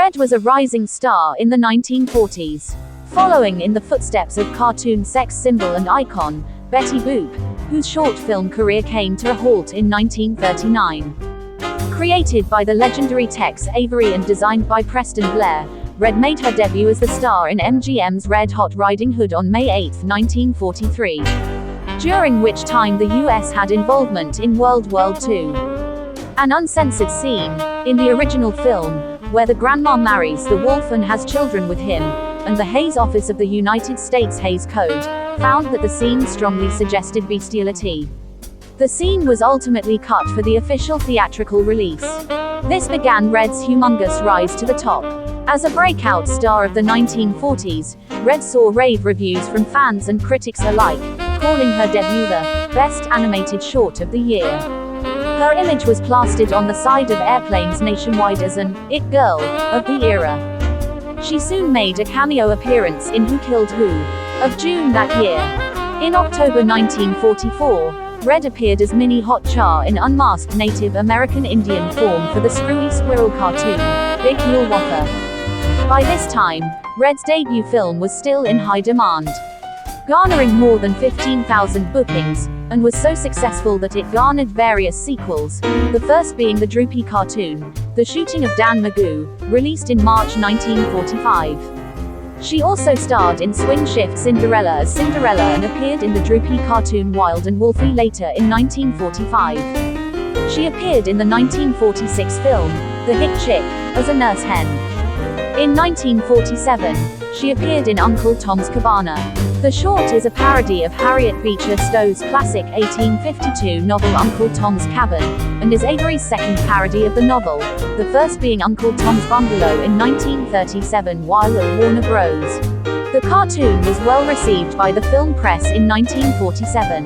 Red was a rising star in the 1940s. Following in the footsteps of cartoon sex symbol and icon, Betty Boop, whose short film career came to a halt in 1939. Created by the legendary Tex Avery and designed by Preston Blair, Red made her debut as the star in MGM's Red Hot Riding Hood on May 8, 1943. During which time the US had involvement in World War II. An uncensored scene, in the original film, where the grandma marries the wolf and has children with him, and the Hays Office of the United States Hays Code, found that the scene strongly suggested bestiality. The scene was ultimately cut for the official theatrical release. This began Red's humongous rise to the top. As a breakout star of the 1940s, Red saw rave reviews from fans and critics alike, calling her debut the best animated short of the year. Her image was plastered on the side of airplanes nationwide as an "it girl" of the era. She soon made a cameo appearance in Who Killed Who? Of June that year. In October 1944, Red appeared as Minnie Hotchar in unmasked Native American Indian form for the Screwy Squirrel cartoon, Big Hiawatha. By this time, Red's debut film was still in high demand, garnering more than 15,000 bookings, and was so successful that it garnered various sequels, the first being the Droopy cartoon, The Shooting of Dan Magoo, released in March 1945. She also starred in Swing Shift Cinderella as Cinderella and appeared in the Droopy cartoon Wild and Wolfie later in 1945. She appeared in the 1946 film, The Hick Chick, as a nurse hen. In 1947, she appeared in Uncle Tom's Cabana. The short is a parody of Harriet Beecher Stowe's classic 1852 novel Uncle Tom's Cabin, and is Avery's second parody of the novel, the first being Uncle Tom's Bungalow in 1937 while at Warner Bros. The cartoon was well received by the film press in 1947.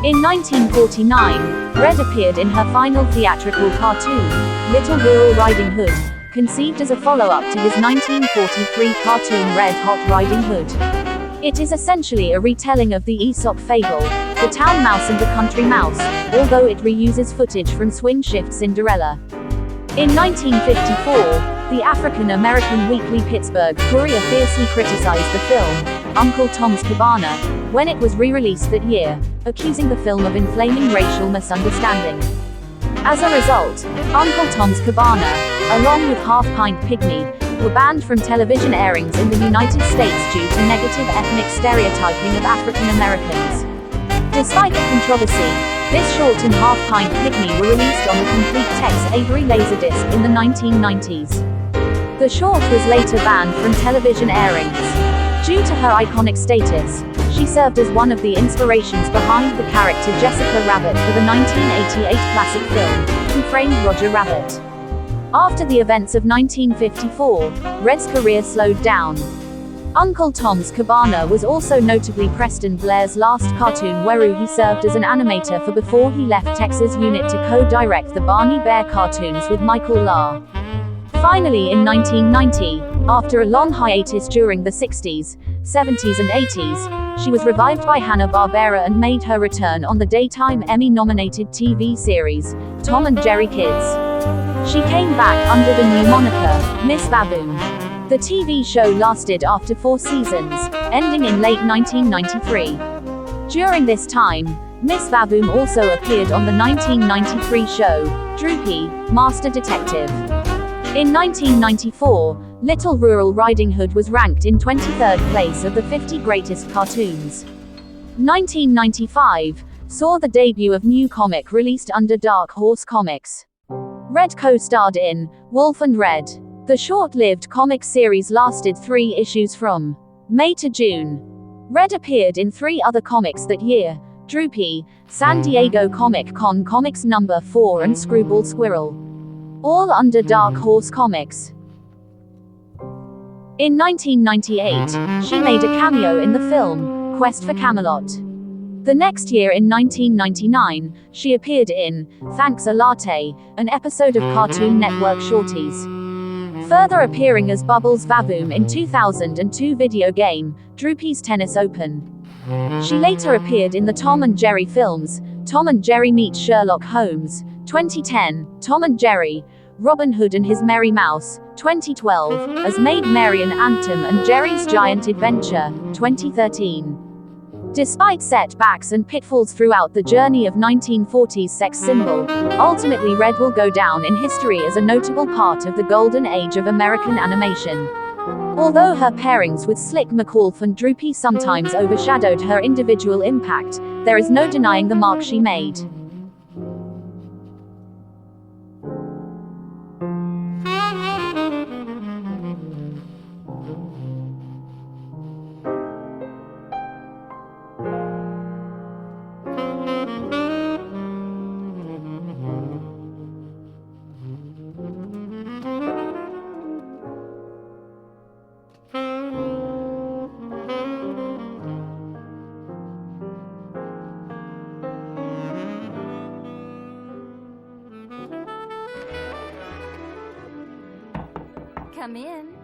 In 1949, Red appeared in her final theatrical cartoon, Little Rural Riding Hood, conceived as a follow-up to his 1943 cartoon Red Hot Riding Hood. It is essentially a retelling of the Aesop fable, The Town Mouse and the Country Mouse, although it reuses footage from Swing Shift Cinderella. In 1954, the African-American weekly Pittsburgh Courier fiercely criticized the film, Uncle Tom's Cabana, when it was re-released that year, accusing the film of inflaming racial misunderstanding. As a result, Uncle Tom's Cabana, along with Half Pint Pygmy, were banned from television airings in the United States due to negative ethnic stereotyping of African Americans. Despite the controversy, this short and Half Pint Pygmy were released on the complete Tex Avery Laserdisc in the 1990s. The short was later banned from television airings. Due to her iconic status, she served as one of the inspirations behind the character Jessica Rabbit for the 1988 classic film, Who Framed Roger Rabbit. After the events of 1954, Red's career slowed down. Uncle Tom's Cabana was also notably Preston Blair's last cartoon where he served as an animator for before he left Tex's unit to co-direct the Barney Bear cartoons with Michael Lahr. Finally in 1990, after a long hiatus during the 60s, 70s and 80s, she was revived by Hanna-Barbera and made her return on the daytime Emmy-nominated TV series, Tom and Jerry Kids. She came back under the new moniker, Miss Vavoom. The TV show lasted after 4 seasons, ending in late 1993. During this time, Miss Vavoom also appeared on the 1993 show, Droopy, Master Detective. In 1994, Little Rural Riding Hood was ranked in 23rd place of the 50 greatest cartoons. 1995 saw the debut of new comic released under Dark Horse Comics. Red co-starred in Wolf and Red. The short-lived comic series lasted 3 issues from May to June. Red appeared in 3 other comics that year, Droopy, San Diego Comic Con Comics No. 4 and Screwball Squirrel. All under Dark Horse Comics. In 1998, she made a cameo in the film, Quest for Camelot. The next year in 1999, she appeared in Thanks a Latte, an episode of Cartoon Network Shorties. Further appearing as Bubbles Vavoom in 2002 video game, Droopy's Tennis Open. She later appeared in the Tom and Jerry films, Tom and Jerry Meet Sherlock Holmes, 2010, Tom and Jerry, Robin Hood and His Merry Mouse, 2012, as Maid Marian Anthem and Jerry's Giant Adventure, 2013. Despite setbacks and pitfalls throughout the journey of 1940s sex symbol, ultimately Red will go down in history as a notable part of the golden age of American animation. Although her pairings with Slick McAuliffe and Droopy sometimes overshadowed her individual impact, there is no denying the mark she made. Come in.